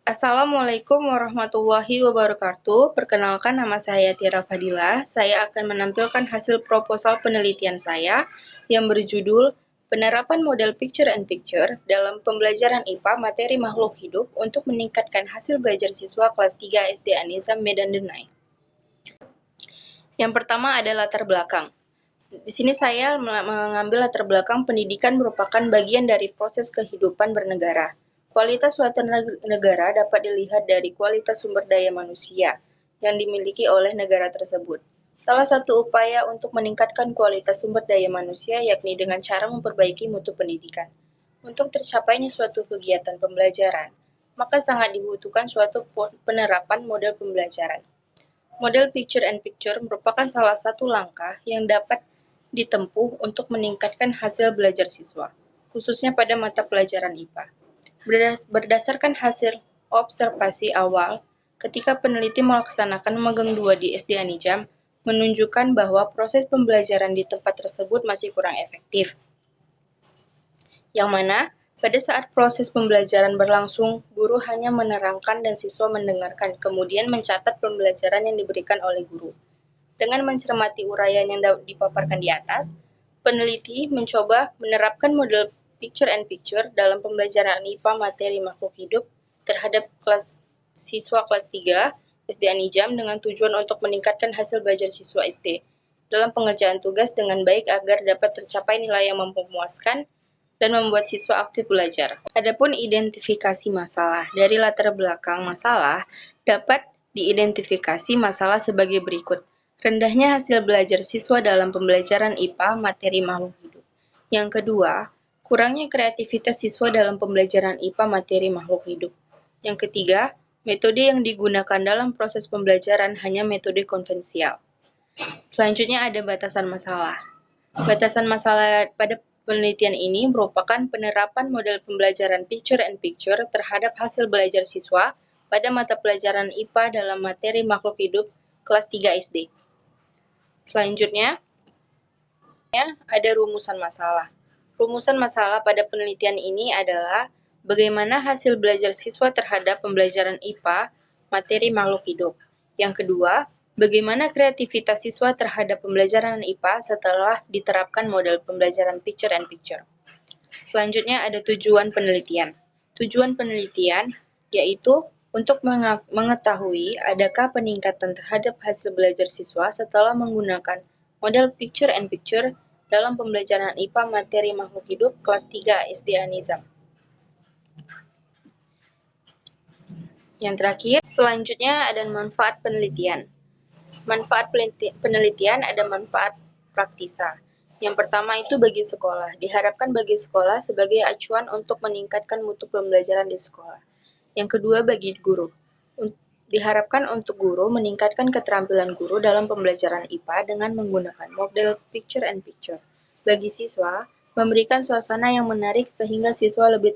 Assalamualaikum warahmatullahi wabarakatuh. Perkenalkan, nama saya Tiara Fadilah. Saya akan menampilkan hasil proposal penelitian saya yang berjudul Penerapan Model Picture and Picture dalam Pembelajaran IPA Materi Makhluk Hidup untuk meningkatkan hasil belajar siswa kelas 3 SD An-Nizam Medan Denai. Yang pertama ada latar belakang. Di sini saya mengambil latar belakang pendidikan merupakan bagian dari proses kehidupan bernegara. Kualitas suatu negara dapat dilihat dari kualitas sumber daya manusia yang dimiliki oleh negara tersebut. Salah satu upaya untuk meningkatkan kualitas sumber daya manusia yakni dengan cara memperbaiki mutu pendidikan. Untuk tercapainya suatu kegiatan pembelajaran, maka sangat dibutuhkan suatu penerapan model pembelajaran. Model Picture and Picture merupakan salah satu langkah yang dapat ditempuh untuk meningkatkan hasil belajar siswa, khususnya pada mata pelajaran IPA. Berdasarkan hasil observasi awal, ketika peneliti melaksanakan magang 2 di SD Anijam, menunjukkan bahwa proses pembelajaran di tempat tersebut masih kurang efektif. Yang mana, pada saat proses pembelajaran berlangsung, guru hanya menerangkan dan siswa mendengarkan, kemudian mencatat pembelajaran yang diberikan oleh guru. Dengan mencermati uraian yang dipaparkan di atas, peneliti mencoba menerapkan model Picture and Picture dalam pembelajaran IPA materi makhluk hidup terhadap siswa kelas 3 SD Anijam dengan tujuan untuk meningkatkan hasil belajar siswa SD dalam pengerjaan tugas dengan baik agar dapat tercapai nilai yang memuaskan dan membuat siswa aktif belajar. Adapun identifikasi masalah. Dari latar belakang masalah, dapat diidentifikasi masalah sebagai berikut. Rendahnya hasil belajar siswa dalam pembelajaran IPA materi makhluk hidup. Yang kedua, kurangnya kreativitas siswa dalam pembelajaran IPA materi makhluk hidup. Yang ketiga, metode yang digunakan dalam proses pembelajaran hanya metode konvensional. Selanjutnya ada batasan masalah. Batasan masalah pada penelitian ini merupakan penerapan model pembelajaran Picture and Picture terhadap hasil belajar siswa pada mata pelajaran IPA dalam materi makhluk hidup kelas 3 SD. Selanjutnya, ada rumusan masalah. Rumusan masalah pada penelitian ini adalah bagaimana hasil belajar siswa terhadap pembelajaran IPA materi makhluk hidup. Yang kedua, bagaimana kreativitas siswa terhadap pembelajaran IPA setelah diterapkan model pembelajaran Picture and Picture. Selanjutnya ada tujuan penelitian. Tujuan penelitian yaitu untuk mengetahui adakah peningkatan terhadap hasil belajar siswa setelah menggunakan model Picture and Picture dalam pembelajaran IPA materi makhluk hidup kelas 3 SD An-Nizam. Yang terakhir, selanjutnya ada manfaat penelitian. Manfaat penelitian ada manfaat praktisa. Yang pertama itu bagi sekolah. Diharapkan bagi sekolah sebagai acuan untuk meningkatkan mutu pembelajaran di sekolah. Yang kedua bagi guru. Diharapkan untuk guru meningkatkan keterampilan guru dalam pembelajaran IPA dengan menggunakan model Picture and Picture. Bagi siswa, memberikan suasana yang menarik sehingga siswa lebih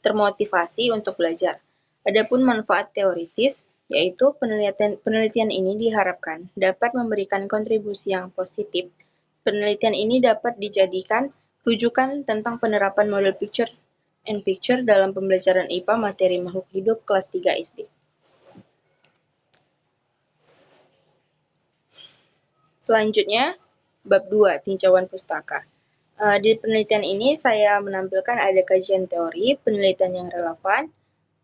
termotivasi untuk belajar. Adapun manfaat teoritis, yaitu penelitian ini diharapkan dapat memberikan kontribusi yang positif. Penelitian ini dapat dijadikan rujukan tentang penerapan model Picture and Picture dalam pembelajaran IPA materi makhluk hidup kelas 3 SD. Selanjutnya, bab 2, tinjauan pustaka. Di penelitian ini saya menampilkan ada kajian teori, penelitian yang relevan,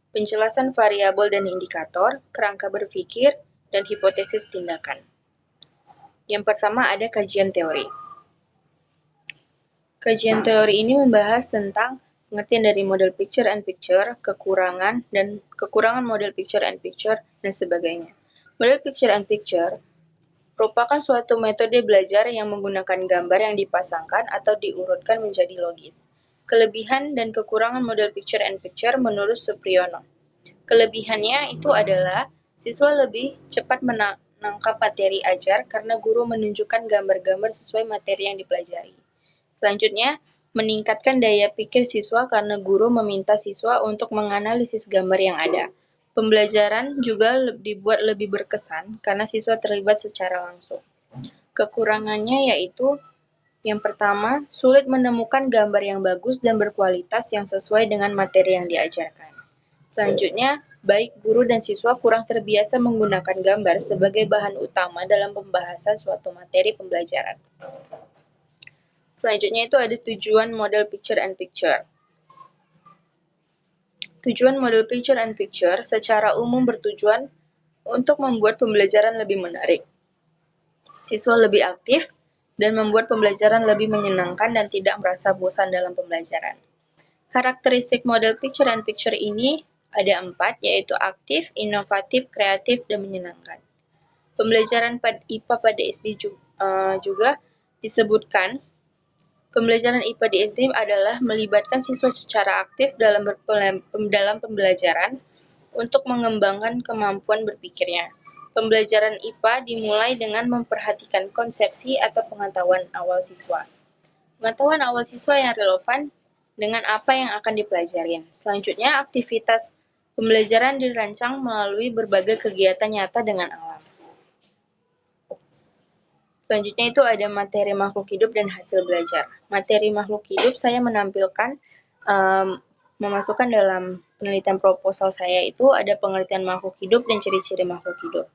penjelasan variabel dan indikator, kerangka berpikir, dan hipotesis tindakan. Yang pertama ada kajian teori. Kajian teori ini membahas tentang pengertian dari model Picture and Picture, kekurangan model Picture and Picture, dan sebagainya. Model Picture and Picture merupakan suatu metode belajar yang menggunakan gambar yang dipasangkan atau diurutkan menjadi logis. Kelebihan dan kekurangan model Picture and Picture menurut Supriyono. Kelebihannya itu adalah siswa lebih cepat menangkap materi ajar karena guru menunjukkan gambar-gambar sesuai materi yang dipelajari. Selanjutnya, meningkatkan daya pikir siswa karena guru meminta siswa untuk menganalisis gambar yang ada. Pembelajaran juga dibuat lebih berkesan karena siswa terlibat secara langsung. Kekurangannya yaitu yang pertama, sulit menemukan gambar yang bagus dan berkualitas yang sesuai dengan materi yang diajarkan. Selanjutnya, baik guru dan siswa kurang terbiasa menggunakan gambar sebagai bahan utama dalam pembahasan suatu materi pembelajaran. Selanjutnya itu ada tujuan model picture and picture. Tujuan model picture and picture secara umum bertujuan untuk membuat pembelajaran lebih menarik, siswa lebih aktif, dan membuat pembelajaran lebih menyenangkan dan tidak merasa bosan dalam pembelajaran. Karakteristik model picture and picture ini ada 4, yaitu aktif, inovatif, kreatif, dan menyenangkan. Pembelajaran IPA pada SD juga disebutkan. Pembelajaran IPA di SD adalah melibatkan siswa secara aktif dalam pembelajaran untuk mengembangkan kemampuan berpikirnya. Pembelajaran IPA dimulai dengan memperhatikan konsepsi atau pengetahuan awal siswa. Pengetahuan awal siswa yang relevan dengan apa yang akan dipelajarin. Selanjutnya, aktivitas pembelajaran dirancang melalui berbagai kegiatan nyata dengan alam. Selanjutnya itu ada materi makhluk hidup dan hasil belajar. Materi makhluk hidup saya menampilkan memasukkan dalam penelitian proposal saya itu ada pengertian makhluk hidup dan ciri-ciri makhluk hidup.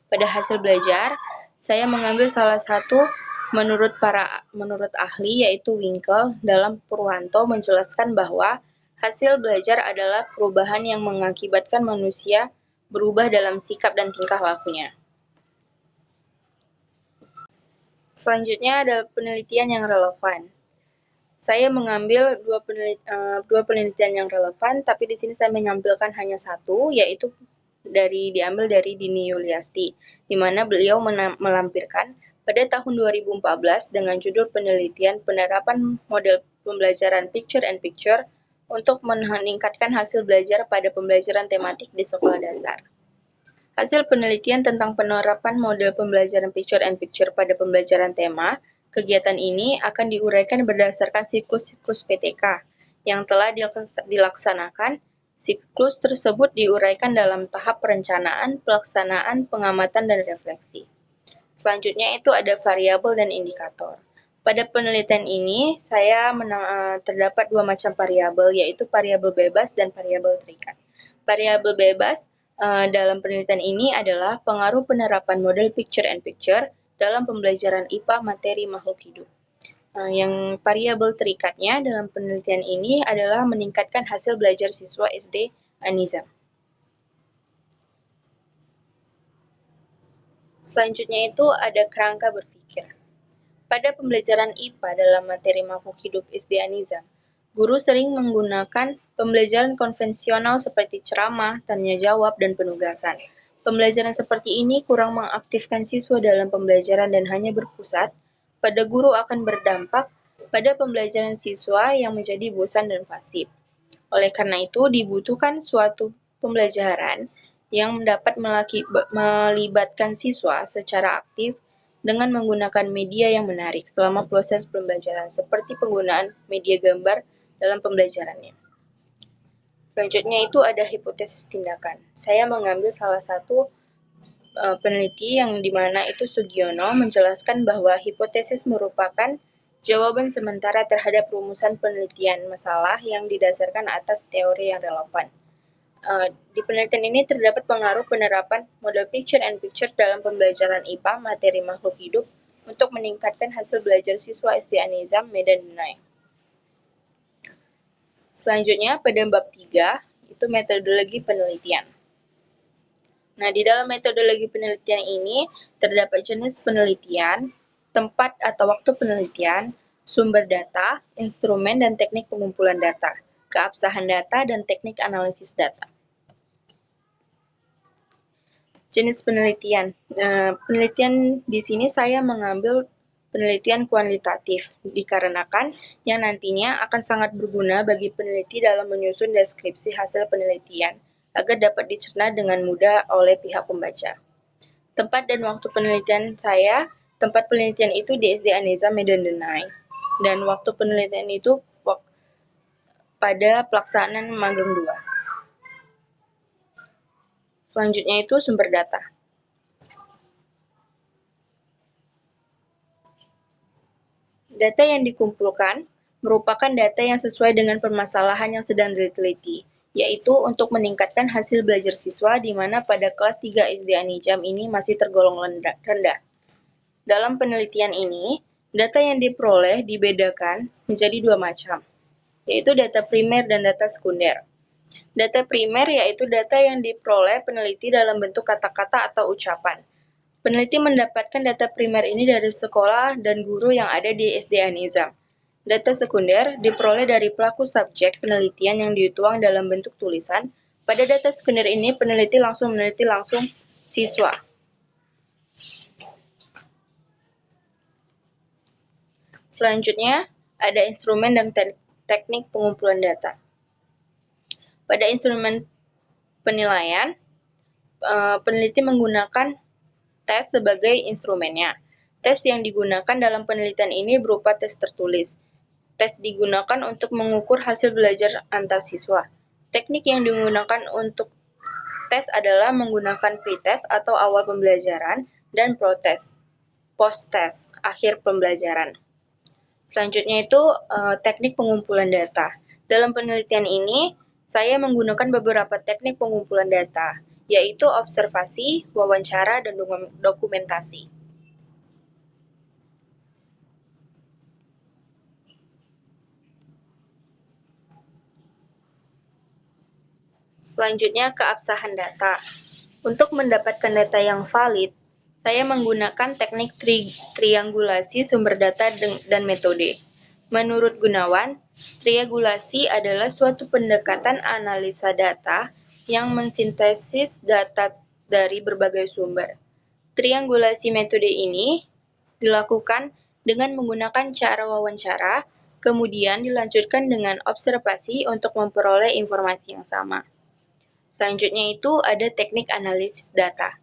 Pada hasil belajar, saya mengambil salah satu menurut ahli yaitu Winkel dalam Purwanto menjelaskan bahwa hasil belajar adalah perubahan yang mengakibatkan manusia berubah dalam sikap dan tingkah lakunya. Selanjutnya ada penelitian yang relevan. Saya mengambil dua penelitian yang relevan, tapi di sini saya menampilkan hanya satu, yaitu diambil dari Dini Yuliasti, di mana beliau melampirkan pada tahun 2014 dengan judul penelitian penerapan model pembelajaran picture and picture untuk meningkatkan hasil belajar pada pembelajaran tematik di sekolah dasar. Hasil penelitian tentang penerapan model pembelajaran picture and picture pada pembelajaran tema, kegiatan ini akan diuraikan berdasarkan siklus-siklus PTK yang telah dilaksanakan. Siklus tersebut diuraikan dalam tahap perencanaan, pelaksanaan, pengamatan, dan refleksi. Selanjutnya itu ada variabel dan indikator. Pada penelitian ini, terdapat dua macam variabel, yaitu variabel bebas dan variabel terikat. Variabel bebas dalam penelitian ini adalah pengaruh penerapan model picture and picture dalam pembelajaran IPA materi makhluk hidup. Yang variabel terikatnya dalam penelitian ini adalah meningkatkan hasil belajar siswa SD Anizam. Selanjutnya itu ada kerangka berpikir. Pada pembelajaran IPA dalam materi makhluk hidup SD Anizam, guru sering menggunakan pembelajaran konvensional seperti ceramah, tanya jawab, dan penugasan. Pembelajaran seperti ini kurang mengaktifkan siswa dalam pembelajaran dan hanya berpusat pada guru akan berdampak pada pembelajaran siswa yang menjadi bosan dan pasif. Oleh karena itu, dibutuhkan suatu pembelajaran yang dapat melibatkan siswa secara aktif dengan menggunakan media yang menarik selama proses pembelajaran, seperti penggunaan media gambar dalam pembelajarannya. Selanjutnya itu ada hipotesis tindakan. Saya mengambil salah satu peneliti yang dimana itu Sugiono menjelaskan bahwa hipotesis merupakan jawaban sementara terhadap rumusan penelitian masalah yang didasarkan atas teori yang relevan. Di penelitian ini terdapat pengaruh penerapan model picture and picture dalam pembelajaran IPA materi makhluk hidup untuk meningkatkan hasil belajar siswa SD Anizam, Medan Dunai. Selanjutnya pada bab 3 itu metodologi penelitian. Nah, di dalam metodologi penelitian ini terdapat jenis penelitian, tempat atau waktu penelitian, sumber data, instrumen dan teknik pengumpulan data, keabsahan data, dan teknik analisis data. Jenis penelitian. Penelitian di sini saya mengambil penelitian kuantitatif, dikarenakan yang nantinya akan sangat berguna bagi peneliti dalam menyusun deskripsi hasil penelitian, agar dapat dicerna dengan mudah oleh pihak pembaca. Tempat dan waktu penelitian saya, tempat penelitian itu di SD Anizam, Medan Dunai, dan waktu penelitian itu pada pelaksanaan magang 2. Selanjutnya itu sumber data. Data yang dikumpulkan merupakan data yang sesuai dengan permasalahan yang sedang diteliti. yaitu untuk meningkatkan hasil belajar siswa di mana pada kelas 3 SD Anijam ini masih tergolong rendah. Dalam penelitian ini, data yang diperoleh dibedakan menjadi dua macam, yaitu data primer dan data sekunder. Data primer yaitu data yang diperoleh peneliti dalam bentuk kata-kata atau ucapan. Peneliti mendapatkan data primer ini dari sekolah dan guru yang ada di SD Anizam. Data sekunder diperoleh dari pelaku subjek penelitian yang dituang dalam bentuk tulisan. Pada data sekunder ini, peneliti langsung meneliti langsung siswa. Selanjutnya, ada instrumen dan teknik pengumpulan data. Pada instrumen penilaian, peneliti menggunakan tes sebagai instrumennya. Tes yang digunakan dalam penelitian ini berupa tes tertulis. Tes digunakan untuk mengukur hasil belajar antar siswa. Teknik yang digunakan untuk tes adalah menggunakan pretest atau awal pembelajaran dan post-test akhir pembelajaran. Selanjutnya itu teknik pengumpulan data. Dalam penelitian ini, saya menggunakan beberapa teknik pengumpulan data, yaitu observasi, wawancara, dan dokumentasi. Selanjutnya, keabsahan data. Untuk mendapatkan data yang valid, saya menggunakan teknik triangulasi sumber data dan metode. Menurut Gunawan, triangulasi adalah suatu pendekatan analisa data yang mensintesis data dari berbagai sumber. Triangulasi metode ini dilakukan dengan menggunakan cara wawancara, kemudian dilanjutkan dengan observasi untuk memperoleh informasi yang sama. Selanjutnya itu ada teknik analisis data.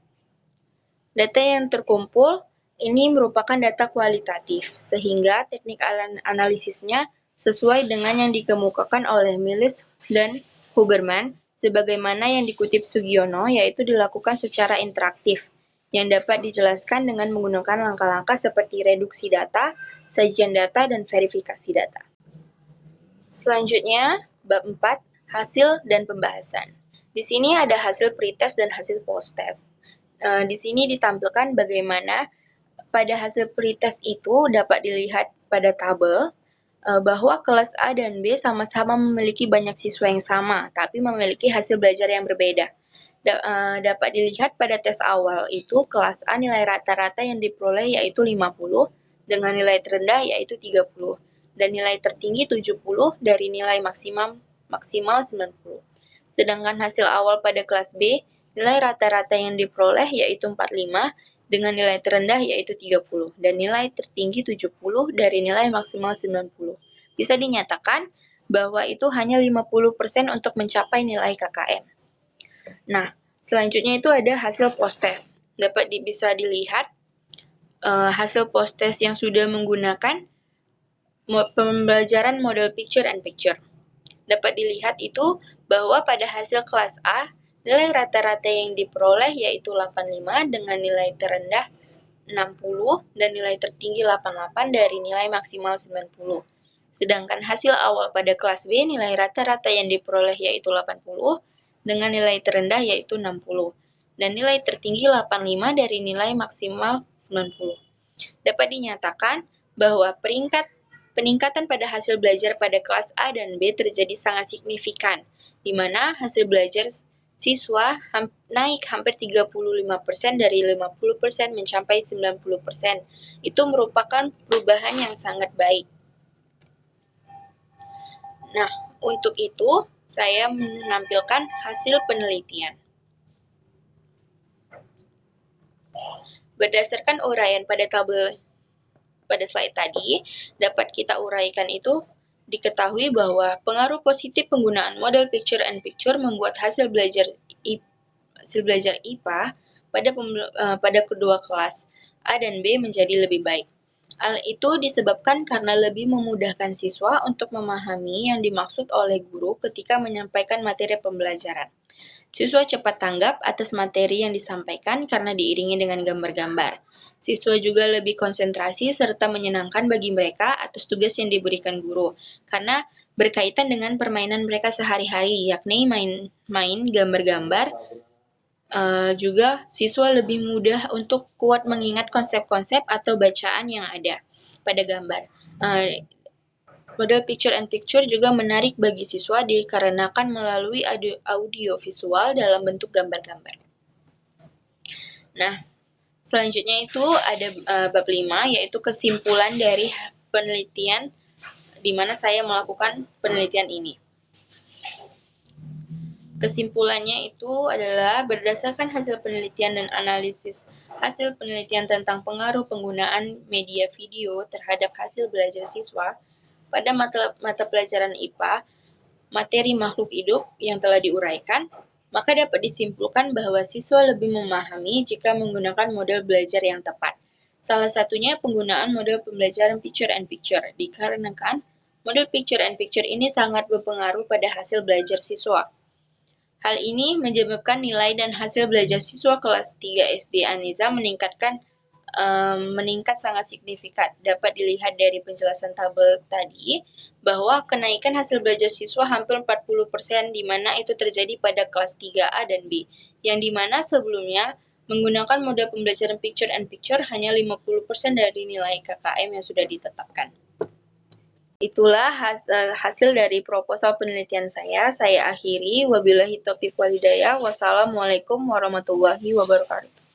Data yang terkumpul ini merupakan data kualitatif, sehingga teknik analisisnya sesuai dengan yang dikemukakan oleh Mills dan Huberman, sebagaimana yang dikutip Sugiono, yaitu dilakukan secara interaktif, yang dapat dijelaskan dengan menggunakan langkah-langkah seperti reduksi data, sajian data, dan verifikasi data. Selanjutnya, bab 4, hasil dan pembahasan. Di sini ada hasil pretest dan hasil post-test. Di sini ditampilkan bagaimana pada hasil pretest itu dapat dilihat pada tabel bahwa kelas A dan B sama-sama memiliki banyak siswa yang sama, tapi memiliki hasil belajar yang berbeda. Dapat dilihat pada tes awal itu kelas A nilai rata-rata yang diperoleh yaitu 50, dengan nilai terendah yaitu 30, dan nilai tertinggi 70 dari nilai maksimal 90. Sedangkan hasil awal pada kelas B, nilai rata-rata yang diperoleh yaitu 45, dengan nilai terendah yaitu 30, dan nilai tertinggi 70 dari nilai maksimal 90. Bisa dinyatakan bahwa itu hanya 50% untuk mencapai nilai KKM. Nah, selanjutnya itu ada hasil post-test. Bisa dilihat hasil post-test yang sudah menggunakan pembelajaran model picture and picture. Dapat dilihat itu bahwa pada hasil kelas A, nilai rata-rata yang diperoleh yaitu 85 dengan nilai terendah 60 dan nilai tertinggi 88 dari nilai maksimal 90. Sedangkan hasil awal pada kelas B, nilai rata-rata yang diperoleh yaitu 80 dengan nilai terendah yaitu 60 dan nilai tertinggi 85 dari nilai maksimal 90. Dapat dinyatakan bahwa peningkatan pada hasil belajar pada kelas A dan B terjadi sangat signifikan, di mana hasil belajar siswa naik hampir 35% dari 50% mencapai 90%. Itu merupakan perubahan yang sangat baik. Nah, untuk itu saya menampilkan hasil penelitian. Berdasarkan uraian pada tabel pada slide tadi, dapat kita uraikan itu diketahui bahwa pengaruh positif penggunaan model picture and picture membuat hasil belajar IPA pada kedua kelas A dan B menjadi lebih baik. Hal itu disebabkan karena lebih memudahkan siswa untuk memahami yang dimaksud oleh guru ketika menyampaikan materi pembelajaran. Siswa cepat tanggap atas materi yang disampaikan karena diiringi dengan gambar-gambar. Siswa juga lebih konsentrasi serta menyenangkan bagi mereka atas tugas yang diberikan guru, karena berkaitan dengan permainan mereka sehari-hari, yakni main gambar-gambar. Juga siswa lebih mudah untuk kuat mengingat konsep-konsep atau bacaan yang ada pada gambar. Model picture-in-picture juga menarik bagi siswa dikarenakan melalui audio visual dalam bentuk gambar-gambar. Nah, selanjutnya itu ada bab 5, yaitu kesimpulan dari penelitian di mana saya melakukan penelitian ini. Kesimpulannya itu adalah berdasarkan hasil penelitian dan analisis hasil penelitian tentang pengaruh penggunaan media video terhadap hasil belajar siswa pada mata pelajaran IPA, materi makhluk hidup yang telah diuraikan, maka dapat disimpulkan bahwa siswa lebih memahami jika menggunakan model belajar yang tepat. Salah satunya penggunaan model pembelajaran picture-in-picture, dikarenakan model picture-in-picture ini sangat berpengaruh pada hasil belajar siswa. Hal ini menyebabkan nilai dan hasil belajar siswa kelas 3 SD An-Nizam meningkat sangat signifikan. Dapat dilihat dari penjelasan tabel tadi bahwa kenaikan hasil belajar siswa hampir 40%, di mana itu terjadi pada kelas 3A dan B, yang di mana sebelumnya menggunakan model pembelajaran picture-in-picture hanya 50% dari nilai KKM yang sudah ditetapkan. Itulah hasil dari proposal penelitian saya. Saya akhiri. Wabillahi taufiq walhidayah. Wassalamualaikum warahmatullahi wabarakatuh.